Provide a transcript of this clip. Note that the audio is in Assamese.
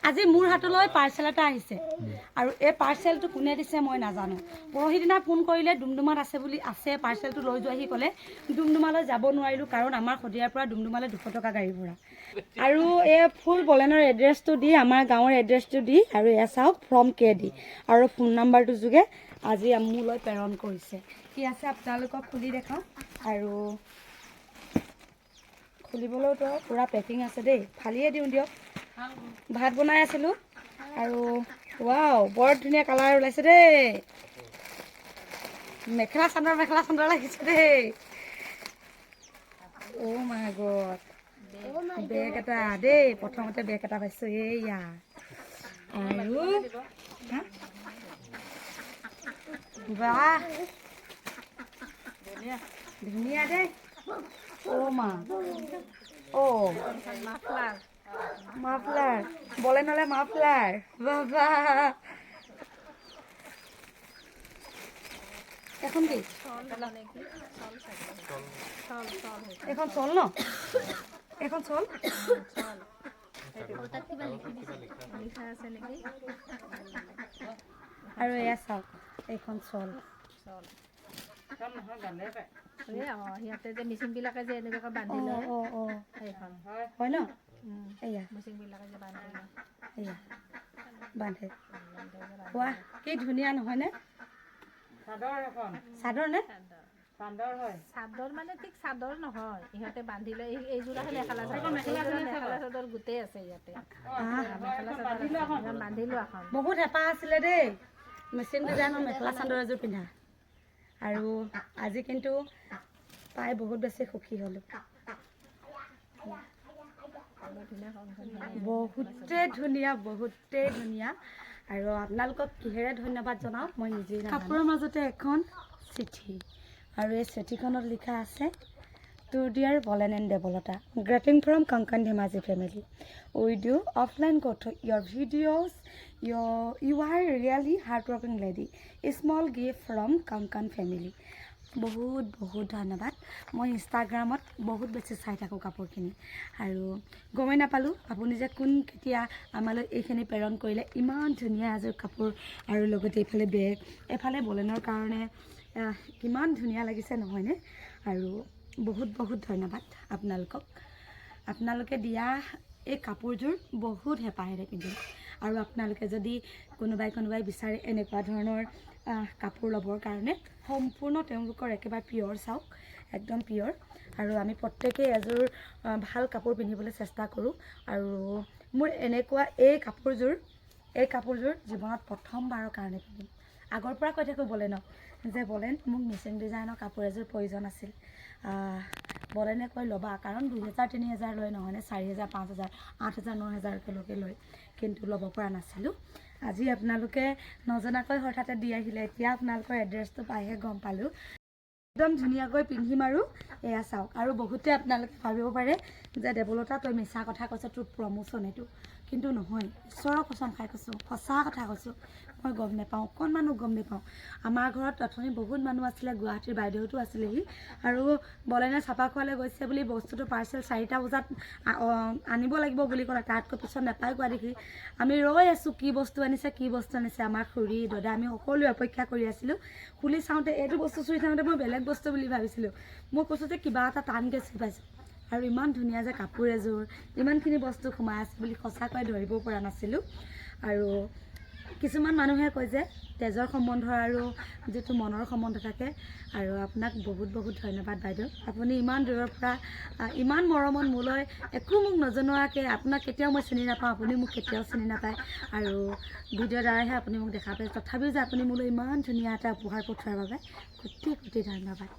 আজি মোৰ হাতলৈ পাৰ্চেল এটা আহিছে আৰু এই পাৰ্চেলটো কোনে দিছে মই নাজানো। পৰহি দিনা ফোন কৰিলে ডুমডুমাত আছে বুলি আছে পাৰ্চেলটো লৈ যোৱাহি ক'লে। ডুমডুমালৈ যাব নোৱাৰিলোঁ কাৰণ আমাৰ শদিয়াৰ পৰা ডুমডুমালৈ 200 টকা গাড়ী ভাড়া। আৰু এই ফুল বলেনৰ এড্ৰেছটো দি আমাৰ গাঁৱৰ এড্ৰেছটো দি আৰু এয়া চাওক ফ্ৰম কে দি আৰু ফোন নাম্বাৰটো যোগে আজি মোলৈ প্ৰেৰণ কৰিছে। কি আছে আপোনালোকক খুলি দেখাওঁ আৰু খুলিবলৈতো পূৰা পেকিং আছে দেই, ফালিয়ে দিওঁ দিয়ক। ভাত বনাই আছিলোঁ আৰু ৱাও বৰ ধুনীয়া কালাৰ ওলাইছে দেই। মেখেলা চাদৰ লাগিছে দেই। অ' মাই গড, বেগ এটা দেই, প্ৰথমতে বেগ এটা পাইছোঁ এইয়া। আৰু বাহ ধুনীয়া দেই। অ' মা অ' মাফলাৰ বলে নহ'লে মাফলাৰ বাবা। এখন কি এখন চল ন এখন চল আৰু এয়া চাওক এইখন চল সিহঁতে যে মিচিংবিলাকে যে এনেকুৱাকৈ বান্ধি লয় সেইখন হয় ন। এয়া মিচিংবিলাকে যে বান্ধি লয় এয়া বান্ধে কোৱা কি ধুনীয়া নহয়নে। চাদৰ নে চাদৰ মানে ঠিক চাদৰ নহয়, ইহঁতে বান্ধি লয়। এইযোৰ আছে মেখেলা চাদৰ, মেখেলা চাদৰ গোটেই আছে ইয়াতে। মেখেলা চাদৰ বান্ধি লোৱা এখন বহুত হেঁপাহ আছিলে দেই মেচিন ডিজাইনৰ মেখেলা চাদৰ এযোৰ পিন্ধা আৰু আজি কিন্তু পাই বহুত বেছি সুখী হ'লোঁ। বহুতেই ধুনীয়া আৰু আপোনালোকক কিহেৰে ধন্যবাদ জনাওঁ মই নিজেই নাজানো। কাপোৰৰ মাজতে এখন চিঠি আৰু এই চিঠিখনত লিখা আছে টু ডিয়াৰ বলেন and Debalata, greeting from Kankan Dhemaji family. With you offline গ'থ your videos you are really hard working lady, small gift from Kankan family. বহুত ধন্যবাদ। মই ইনষ্টাগ্ৰামত বহুত বেছি চাই থাকোঁ কাপোৰখিনি আৰু গমেই নাপালোঁ আপুনি যে কেতিয়া আমালৈ এইখিনি প্ৰেৰণ কৰিলে। ইমান ধুনীয়া এযোৰ কাপোৰ আৰু লগতে এইফালে বেগ, এফালে বলেনৰ কাৰণে কিমান ধুনীয়া লাগিছে নহয়নে। আৰু বহুত ধন্যবাদ আপোনালোকক। আপোনালোকে দিয়া এই কাপোৰযোৰ বহুত হেঁপাহেৰে পিন্ধিম আৰু আপোনালোকে যদি কোনোবাই বিচাৰে এনেকুৱা ধৰণৰ কাপোৰ ল'বৰ কাৰণে সম্পূৰ্ণ তেওঁলোকৰ একেবাৰে পিয়ৰ চাওক, একদম পিয়ৰ। আৰু আমি প্ৰত্যেকেই এযোৰ ভাল কাপোৰ পিন্ধিবলৈ চেষ্টা কৰোঁ আৰু মোৰ এনেকুৱা এই কাপোৰযোৰ জীৱনত প্ৰথমবাৰৰ কাৰণে পিন্ধিম। আগৰ পৰা কৈ থাকোঁ বলেনক যে বলেন মোক মিচিং ডিজাইনৰ কাপোৰ এযোৰ প্ৰয়োজন আছিল। বলেনে কৈ ল'বা কাৰণ 2000-3000 লয় নহয়নে, 4000, 5000, 8000, 9000লৈকে লয়, কিন্তু ল'ব পৰা নাছিলোঁ। আজি আপোনালোকে নজনাকৈ হঠাতে দি আহিলে, এতিয়া আপোনালোকৰ এড্ৰেছটো পাইহে গম পালোঁ। একদম ধুনীয়াকৈ পিন্ধিম আৰু এয়া চাওক। আৰু বহুতে আপোনালোকে ভাবিব পাৰে যে দেৱলতা তই মিছা কথা কৈছ, তোৰ প্ৰমোচন এইটো, কিন্তু নহয়, ঈশ্বৰৰ কচম খাই কৈছোঁ, সঁচা কথা কৈছোঁ। মই গম নাপাওঁ, অকণমানো গম নাপাওঁ। আমাৰ ঘৰত অথনি বহুত মানুহ আছিলে, গুৱাহাটীৰ বাইদেউতো আছিলেহি আৰু বলেনে চাপাখোৱালৈ গৈছে বুলি বস্তুটো পাৰ্চেল 4টা বজাত আনিব লাগিব বুলি ক'লে। তাতকৈ পিছত নাপাই কোৱা দেখি আমি ৰৈ আছোঁ কি বস্তু আনিছে। আমাৰ খুৰী দাদা আমি সকলোৱে অপেক্ষা কৰি আছিলোঁ। খুলি চাওঁতে এইটো বস্তু চুই চাওঁতে মই বেলেগ বস্তু বুলি ভাবিছিলোঁ। মই কৈছোঁ যে কিবা এটা টানকৈ চুই পাইছোঁ আৰু ইমান ধুনীয়া যে কাপোৰ এযোৰ, ইমানখিনি বস্তু সোমাই আছে বুলি সঁচাকৈ ধৰিব পৰা নাছিলোঁ। আৰু কিছুমান মানুহে কয় যে তেজৰ সম্বন্ধ আৰু যিটো মনৰ সম্বন্ধ থাকে। আৰু আপোনাক বহুত ধন্যবাদ বাইদেউ। আপুনি ইমান দূৰৰ পৰা ইমান মৰমত মোলৈ একো মোক নজনোৱাকৈ, আপোনাক কেতিয়াও মই চিনি নাপাওঁ, আপুনি মোক কেতিয়াও চিনি নাপায় আৰু ভিডিঅ'ৰ দ্বাৰাহে আপুনি মোক দেখা পায়। তথাপিও যে আপুনি মোলৈ ইমান ধুনীয়া এটা উপহাৰ পঠোৱাৰ বাবে কোটি ধন্যবাদ।